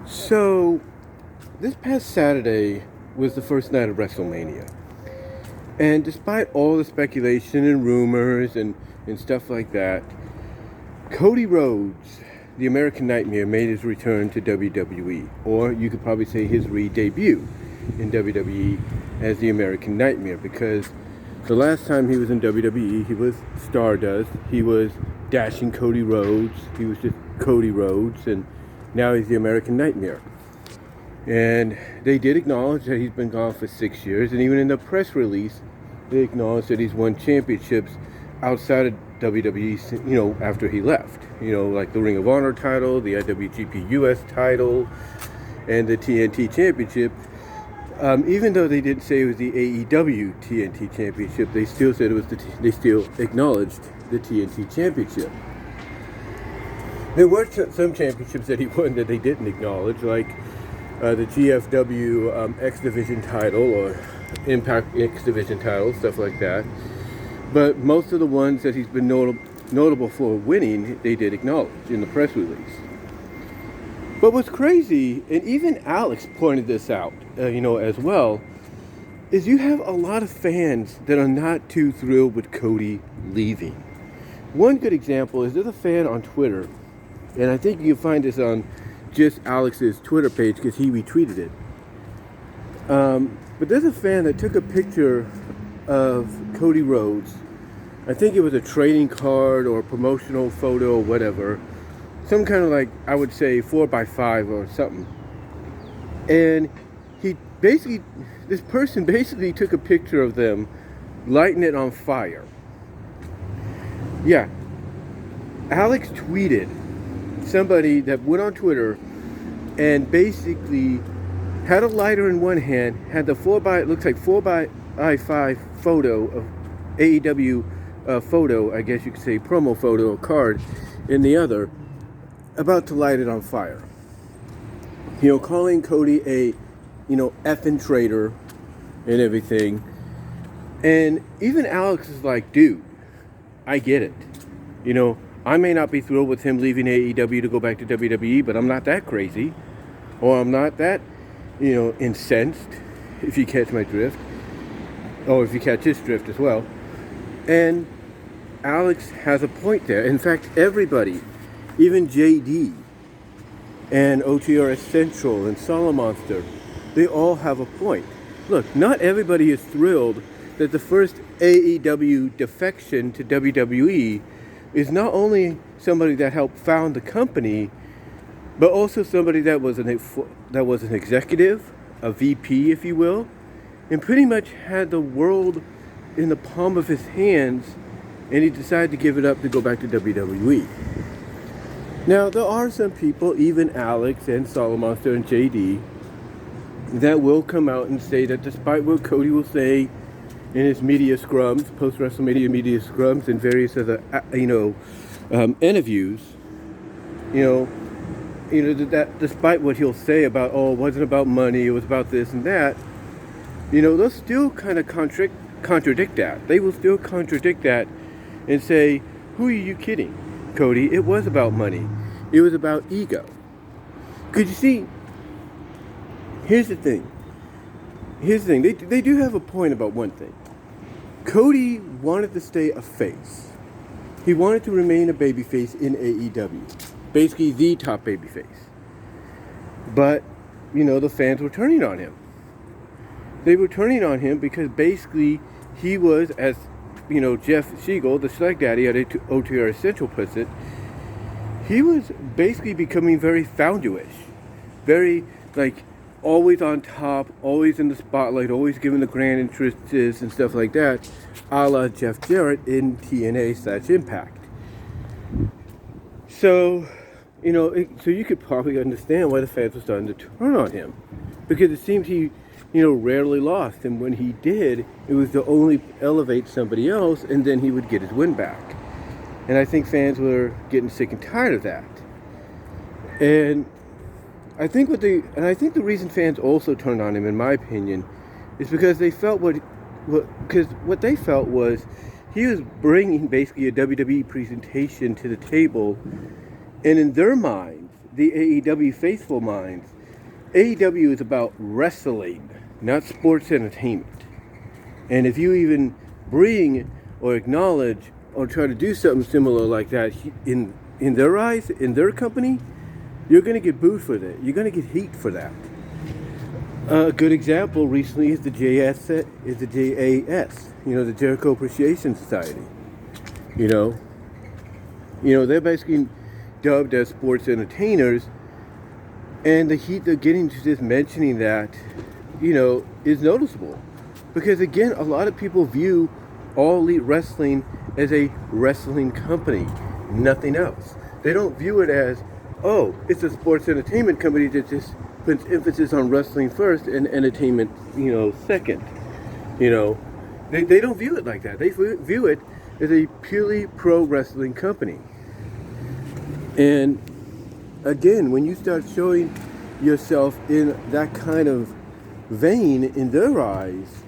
So, this past Saturday was the first night of WrestleMania. And despite all the speculation and rumors and stuff like that, Cody Rhodes, the American Nightmare, made his return to WWE. Or you could probably say his re-debut in WWE as the American Nightmare. Because the last time he was in WWE, he was Stardust. He was Dashing Cody Rhodes. He was just Cody Rhodes. And now he's the American Nightmare. And they did acknowledge that he's been gone for 6 years. And even in the press release, they acknowledged that he's won championships outside of WWE, after he left. Like the Ring of Honor title, the IWGP US title, and the TNT Championship. Even though they didn't say it was the AEW TNT Championship, they still said it was they still acknowledged the TNT Championship. There were some championships that he won that they didn't acknowledge, like the GFW X Division title or Impact X Division title, stuff like that. But most of the ones that he's been notable for winning, they did acknowledge in the press release. But what's crazy, and even Alex pointed this out, as well, is you have a lot of fans that are not too thrilled with Cody leaving. One good example is there's a fan on Twitter, and I think you can find this on just Alex's Twitter page because he retweeted it. But there's a fan that took a picture of Cody Rhodes. I think it was a trading card or a promotional photo or whatever. Some kind of, like, I would say 4x5 or something. And this person basically took a picture of them lighting it on fire. Yeah. Alex tweeted somebody that went on Twitter and basically had a lighter in one hand, had the 4x5 photo of AEW photo, I guess you could say promo photo or card in the other, about to light it on fire. Calling Cody a, effing traitor and everything. And even Alex is like, dude, I get it. I may not be thrilled with him leaving AEW to go back to WWE, but I'm not that crazy. Or I'm not that, incensed, if you catch my drift. Or if you catch his drift as well. And Alex has a point there. In fact, everybody, even JD and OTRS Central and Solomonster, they all have a point. Look, not everybody is thrilled that the first AEW defection to WWE is not only somebody that helped found the company, but also somebody that was an executive, a VP, if you will, and pretty much had the world in the palm of his hands, and he decided to give it up to go back to WWE. Now, there are some people, even Alex and Solomonster and JD, that will come out and say that despite what Cody will say in his media scrums, post-WrestleMania media scrums, and various other, interviews, that despite what he'll say about, it wasn't about money, it was about this and that, they'll still kind of contradict that. They will still contradict that and say, who are you kidding, Cody? It was about money. It was about ego. Because you see, here's the thing. They do have a point about one thing. Cody wanted to stay a face. He wanted to remain a babyface in AEW. Basically the top babyface. But, the fans were turning on him. They were turning on him because basically he was, as, Jeff Siegel, the Slag Daddy at OTR Central puts it, he was basically becoming very founder-ish. Very, always on top, always in the spotlight, always giving the grand entrances and stuff like that, a la Jeff Jarrett in TNA/Impact. So, so you could probably understand why the fans were starting to turn on him. Because it seemed he, rarely lost. And when he did, it was to only elevate somebody else, and then he would get his win back. And I think fans were getting sick and tired of that. And I think the reason fans also turned on him, in my opinion, is because they felt what they felt was he was bringing basically a WWE presentation to the table, and in their minds, the AEW faithful minds, AEW is about wrestling, not sports entertainment. And if you even bring or acknowledge or try to do something similar like that in their eyes, in their company, you're going to get booed for that. You're going to get heat for that. A good example recently is the JAS, the Jericho Appreciation Society. They're basically dubbed as sports entertainers, and the heat they're getting to just mentioning that, is noticeable. Because again, a lot of people view All Elite Wrestling as a wrestling company, nothing else. They don't view it as, oh, it's a sports entertainment company that just puts emphasis on wrestling first and entertainment, second. They don't view it like that. They view it as a purely pro wrestling company. And again, when you start showing yourself in that kind of vein in their eyes,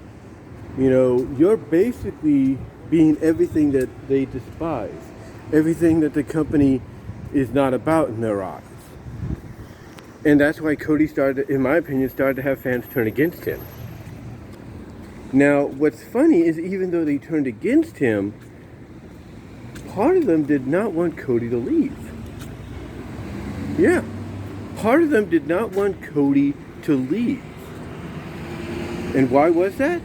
you're basically being everything that they despise, everything that the company is not about in their eyes. And that's why Cody started to have fans turn against him. Now, what's funny is even though they turned against him, part of them did not want Cody to leave. Yeah, part of them did not want Cody to leave. And why was that?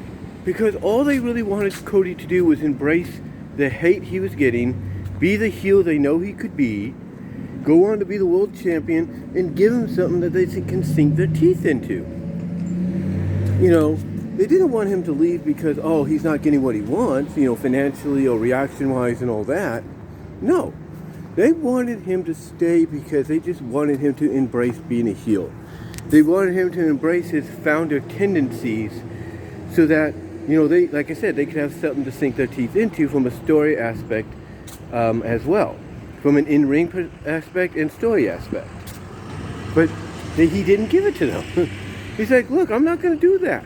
Because all they really wanted Cody to do was embrace the hate he was getting, be the heel they know he could be, go on to be the world champion, and give him something that they can sink their teeth into. They didn't want him to leave because, he's not getting what he wants, financially or reaction-wise and all that. No. They wanted him to stay because they just wanted him to embrace being a heel. They wanted him to embrace his founder tendencies so that, they, like I said, they could have something to sink their teeth into from a story aspect as well. From an in-ring aspect and story aspect. But he didn't give it to them. He's like, look, I'm not going to do that.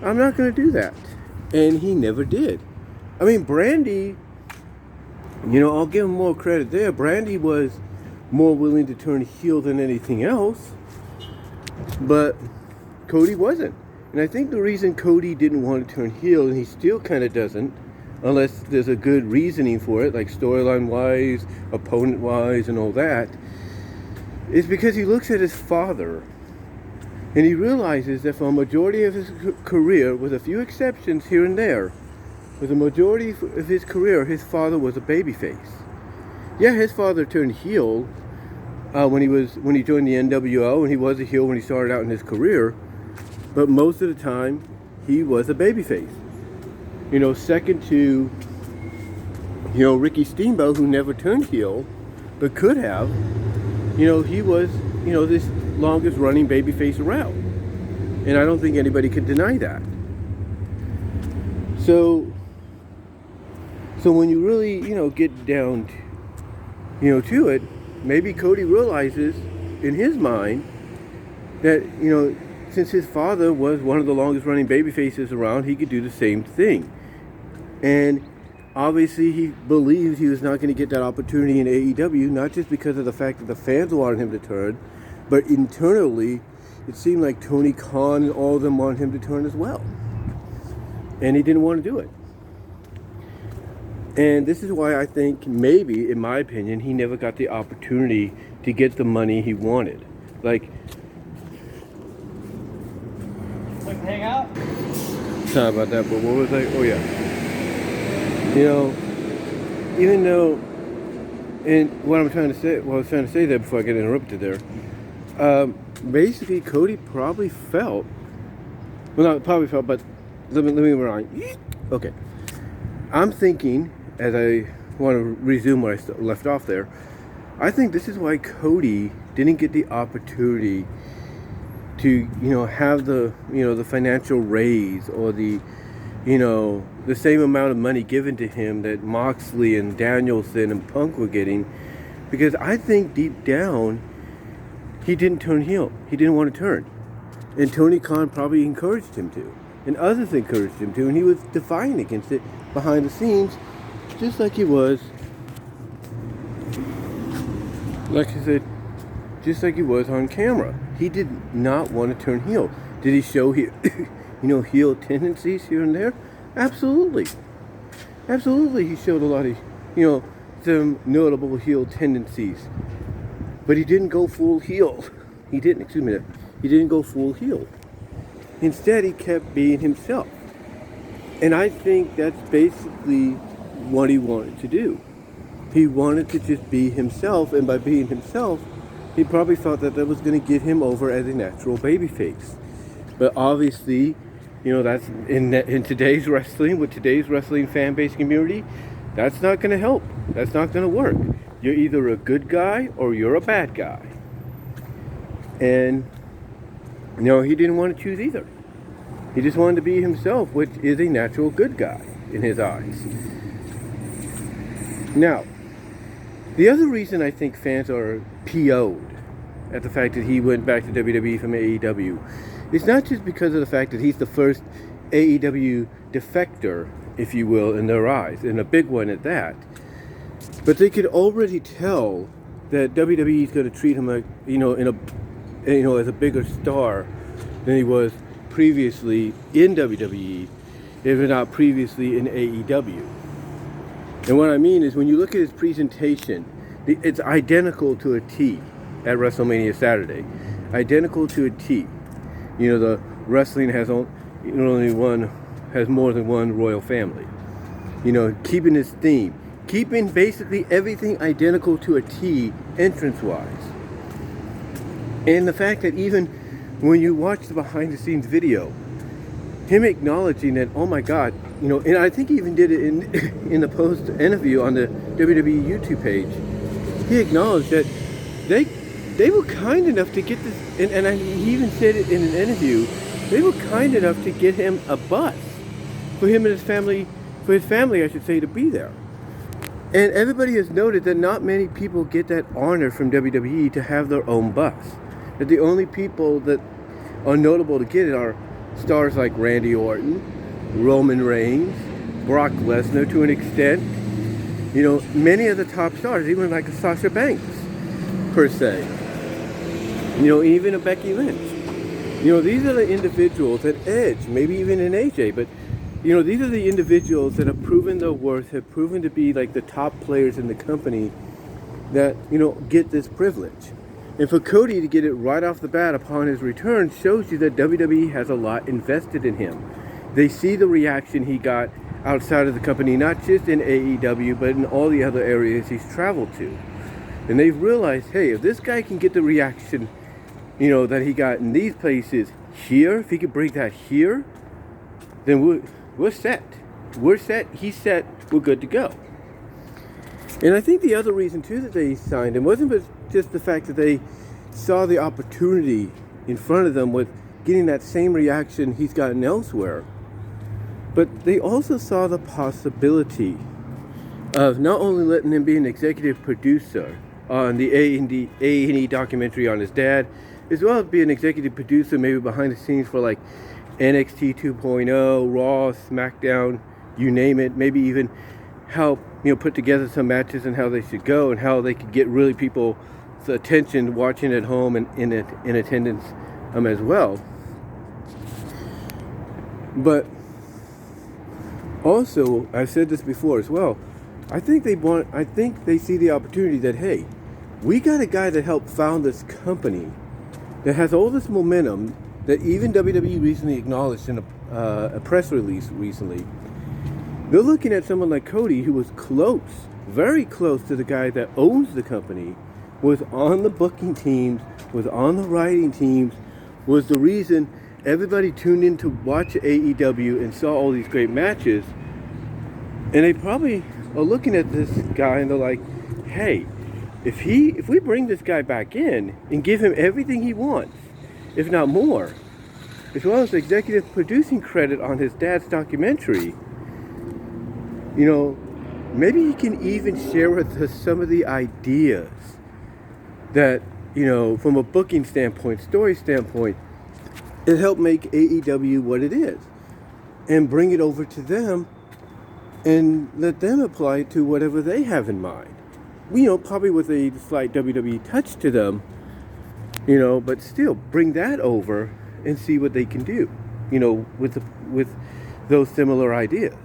I'm not going to do that. And he never did. I mean, Brandy, I'll give him more credit there. Brandy was more willing to turn heel than anything else. But Cody wasn't. And I think the reason Cody didn't want to turn heel, and he still kind of doesn't, unless there's a good reasoning for it, like storyline-wise, opponent-wise, and all that, is because he looks at his father, and he realizes that for a majority of his career, with a few exceptions here and there, for the majority of his career, his father was a babyface. Yeah, his father turned heel when he joined the NWO, and he was a heel when he started out in his career, but most of the time, he was a babyface. Second to, Ricky Steamboat, who never turned heel, but could have, he was, this longest running babyface around. And I don't think anybody could deny that. So when you really, get down to it, maybe Cody realizes in his mind that, since his father was one of the longest running babyfaces around, he could do the same thing. And obviously he believes he was not going to get that opportunity in AEW, not just because of the fact that the fans wanted him to turn, but internally it seemed like Tony Khan and all of them wanted him to turn as well. And he didn't want to do it. And this is why I think maybe, in my opinion, he never got the opportunity to get the money he wanted. Like hang out? Sorry about that, but what was I? Oh yeah. Even though, and what I was trying to say there before I get interrupted there, basically Cody probably felt, well not probably felt, but let me rewind. Okay. I'm thinking, as I want to resume where I left off there, I think this is why Cody didn't get the opportunity to, have the, the financial raise or the, the same amount of money given to him that Moxley and Danielson and Punk were getting, because I think deep down, he didn't turn heel. He didn't want to turn. And Tony Khan probably encouraged him to. And others encouraged him to. And he was defiant against it behind the scenes, just like he was, like I said, just like he was on camera. He did not want to turn heel. Did he show heel tendencies here and there? Absolutely. Absolutely, he showed a lot of, some notable heel tendencies. But he didn't go full heel. He didn't go full heel. Instead, he kept being himself. And I think that's basically what he wanted to do. He wanted to just be himself, and by being himself, he probably thought that was going to get him over as a natural babyface. But obviously, that's in today's wrestling, with today's wrestling fan base community, that's not going to help. That's not going to work. You're either a good guy or you're a bad guy. And, he didn't want to choose either. He just wanted to be himself, which is a natural good guy in his eyes. Now, the other reason I think fans are PO'd at the fact that he went back to WWE from AEW is not just because of the fact that he's the first AEW defector, if you will, in their eyes, and a big one at that. But they could already tell that WWE is going to treat him like, as a bigger star than he was previously in WWE, if not previously in AEW. And what I mean is, when you look at his presentation, it's identical to a T at WrestleMania Saturday. Identical to a T. The wrestling has more than one royal family. Keeping his theme. Keeping basically everything identical to a T entrance-wise. And the fact that even when you watch the behind-the-scenes video, him acknowledging that, oh my God, and I think he even did it in the post interview on the WWE YouTube page. He acknowledged that they were kind enough to get this, and he even said it in an interview. They were kind enough to get him a bus for him and his family, I should say, to be there. And everybody has noted that not many people get that honor from WWE to have their own bus. That the only people that are notable to get it are stars like Randy Orton, Roman Reigns, Brock Lesnar to an extent. Many of the top stars, even like a Sasha Banks, per se. Even a Becky Lynch. These are the individuals that Edge, maybe even an AJ, but these are the individuals that have proven their worth, have proven to be like the top players in the company that, get this privilege. And for Cody to get it right off the bat upon his return shows you that WWE has a lot invested in him. They see the reaction he got outside of the company, not just in AEW, but in all the other areas he's traveled to. And they've realized, hey, if this guy can get the reaction, that he got in these places here, if he could bring that here, then we're set. We're set, he's set, we're good to go. And I think the other reason, too, that they signed him wasn't just the fact that they saw the opportunity in front of them with getting that same reaction he's gotten elsewhere, but they also saw the possibility of not only letting him be an executive producer on the A&E documentary on his dad, as well as be an executive producer maybe behind the scenes for like NXT 2.0, Raw, SmackDown, you name it, maybe even help put together some matches and how they should go and how they could get really people's attention watching at home and in attendance as well. But also, I've said this before as well, I think they see the opportunity that, hey, we got a guy that helped found this company that has all this momentum that even WWE recently acknowledged in a press release recently. They're looking at someone like Cody, who was close, very close to the guy that owns the company, was on the booking teams, was on the writing teams, was the reason everybody tuned in to watch AEW and saw all these great matches. And they probably are looking at this guy and they're like, hey, if we bring this guy back in and give him everything he wants, if not more, as well as executive producing credit on his dad's documentary, maybe he can even share with us some of the ideas that, from a booking standpoint, story standpoint, it helped make AEW what it is, and bring it over to them and let them apply it to whatever they have in mind. Probably with a slight WWE touch to them, but still bring that over and see what they can do, with those similar ideas.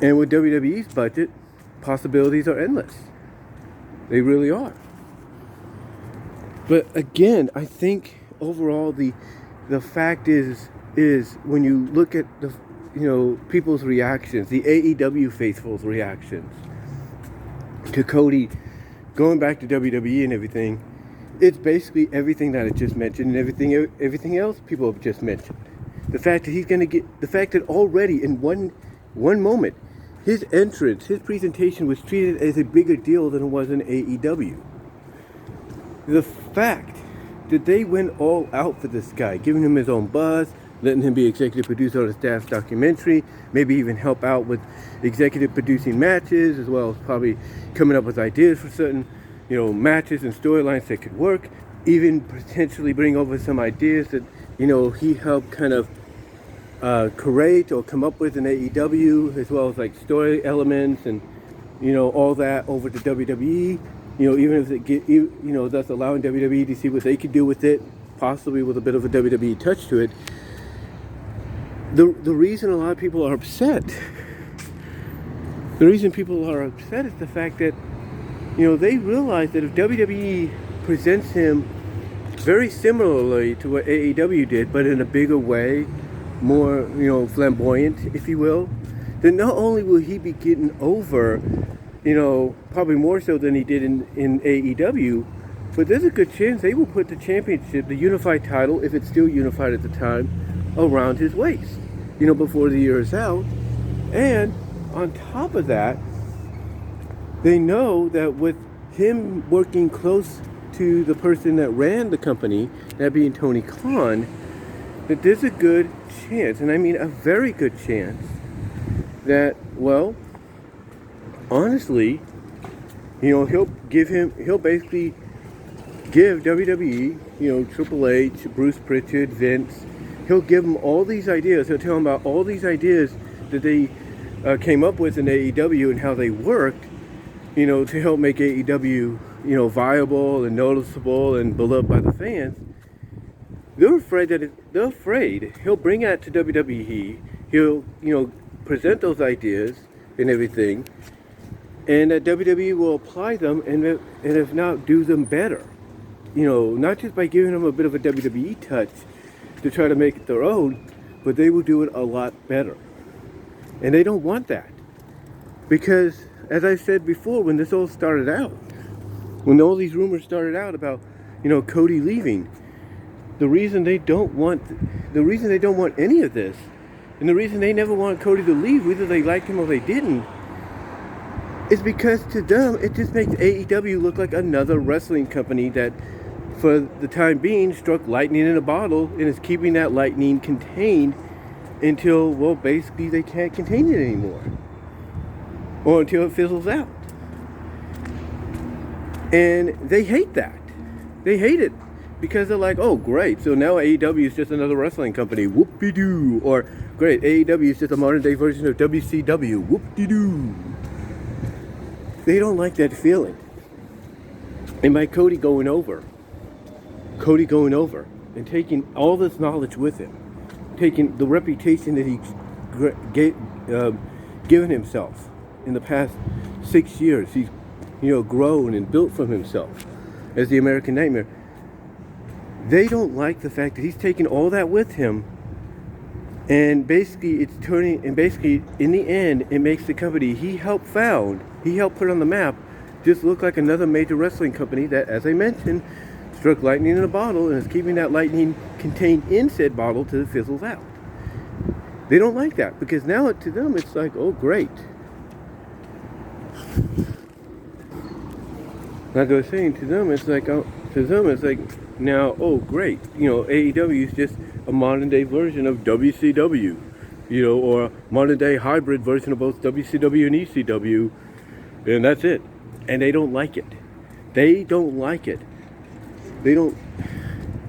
And with WWE's budget, possibilities are endless. They really are. But again, I think overall the fact is when you look at the people's reactions, the AEW faithful's reactions to Cody going back to WWE and everything, it's basically everything that I just mentioned and everything else people have just mentioned. The fact that already in one moment, his entrance, his presentation was treated as a bigger deal than it was in AEW. The fact that they went all out for this guy, giving him his own buzz, letting him be executive producer on the staff's documentary, maybe even help out with executive producing matches, as well as probably coming up with ideas for certain, matches and storylines that could work, even potentially bring over some ideas that, he helped kind of create or come up with in AEW, as well as like story elements and, all that over to WWE. Even if that's allowing WWE to see what they could do with it, possibly with a bit of a WWE touch to it. The reason a lot of people are upset, is the fact that, they realize that if WWE presents him very similarly to what AEW did, but in a bigger way, more, flamboyant, if you will, then not only will he be getting over, probably more so than he did in AEW, but there's a good chance they will put the championship, the unified title, if it's still unified at the time, around his waist, before the year is out. And on top of that, they know that with him working close to the person that ran the company, that being Tony Khan, that there's a good chance, and I mean a very good chance, that, well, honestly, he'll basically give WWE, Triple H, Bruce Pritchard, Vince, he'll give them all these ideas. He'll tell them about all these ideas that they came up with in AEW and how they worked, to help make AEW, viable and noticeable and beloved by the fans. They're afraid he'll bring that to WWE. He'll, present those ideas and everything, and that WWE will apply them and if not, do them better. Not just by giving them a bit of a WWE touch to try to make it their own, but they will do it a lot better. And they don't want that. Because, as I said before, when this all started out, when all these rumors started out about, Cody leaving, the reason they don't want any of this, and the reason they never want Cody to leave, whether they liked him or they didn't, is because to them, it just makes AEW look like another wrestling company that, for the time being, struck lightning in a bottle and is keeping that lightning contained until, well, basically they can't contain it anymore. Or until it fizzles out. And they hate that. They hate it. Because they're like, oh, great, so now AEW is just another wrestling company, whoop-de-doo. Or, great, AEW is just a modern-day version of WCW, whoop-de-doo. They don't like that feeling. And by Cody going over and taking all this knowledge with him, taking the reputation that he's given himself in the past 6 years, he's, grown and built from himself as the American Nightmare. They don't like the fact that he's taking all that with him, and basically in the end, it makes the company he helped put on the map, just look like another major wrestling company that, as I mentioned, struck lightning in a bottle and is keeping that lightning contained in said bottle till it fizzles out. They don't like that, because now to them it's like, oh, great. Like I was saying, to them it's like, now, oh, great, AEW is just a modern day version of WCW, or a modern day hybrid version of both WCW and ECW, and that's it. And they don't like it.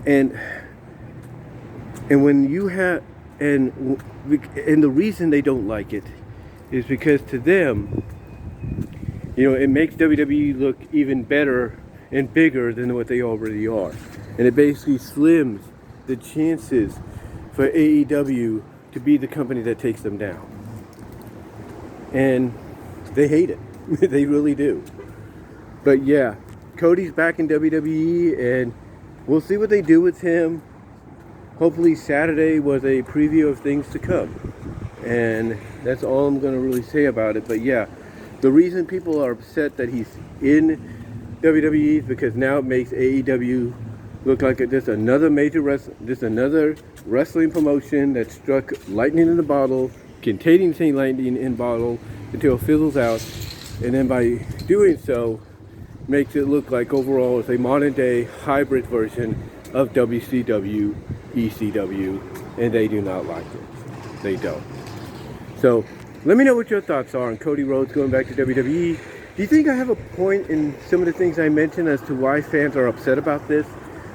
And when you have, and the reason they don't like it is because to them, it makes WWE look even better and bigger than what they already are. And it basically slims the chances for AEW to be the company that takes them down. And they hate it. They really do. But yeah, Cody's back in WWE, and we'll see what they do with him. Hopefully Saturday was a preview of things to come. And that's all I'm going to really say about it. But yeah, the reason people are upset that he's in WWE is because now it makes AEW look like just another another wrestling promotion that struck lightning in a bottle, containing the same lightning in a bottle until it fizzles out. And then by doing so, makes it look like overall it's a modern day hybrid version of WCW, ECW, and they do not like it. They don't. So let me know what your thoughts are on Cody Rhodes going back to WWE. Do you think I have a point in some of the things I mentioned as to why fans are upset about this?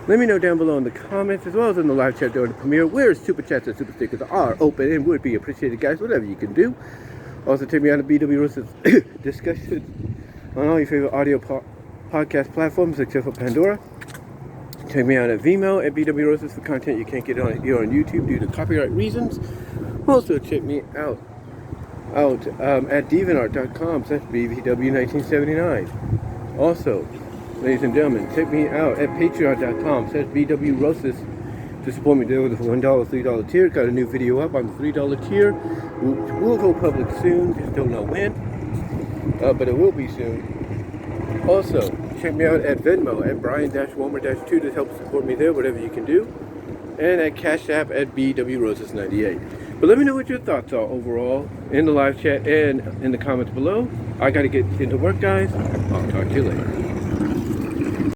Let me know down below in the comments, as well as in the live chat during the premiere, where super chats and super stickers are open and would be appreciated, guys. Whatever you can do. Also, take me out of BW Rose's discussions on all your favorite audio podcast platforms except for Pandora. Check me out at VENMO at BW Roses for content you can't get on here on YouTube due to copyright reasons. Also, check me out at deviantart.com. That's BVW1979. Also, ladies and gentlemen, check me out at patreon.com. That's BW Roses to support me there with the $1, $3 tier. Got a new video up on the $3 tier. We'll go public soon. Just don't know when, but it will be soon. Also, check me out at Venmo at Brian-Womer-2 to help support me there, whatever you can do. And at Cash App at BW Roses98. But let me know what your thoughts are overall in the live chat and in the comments below. I got to get into work, guys. I'll talk to you later.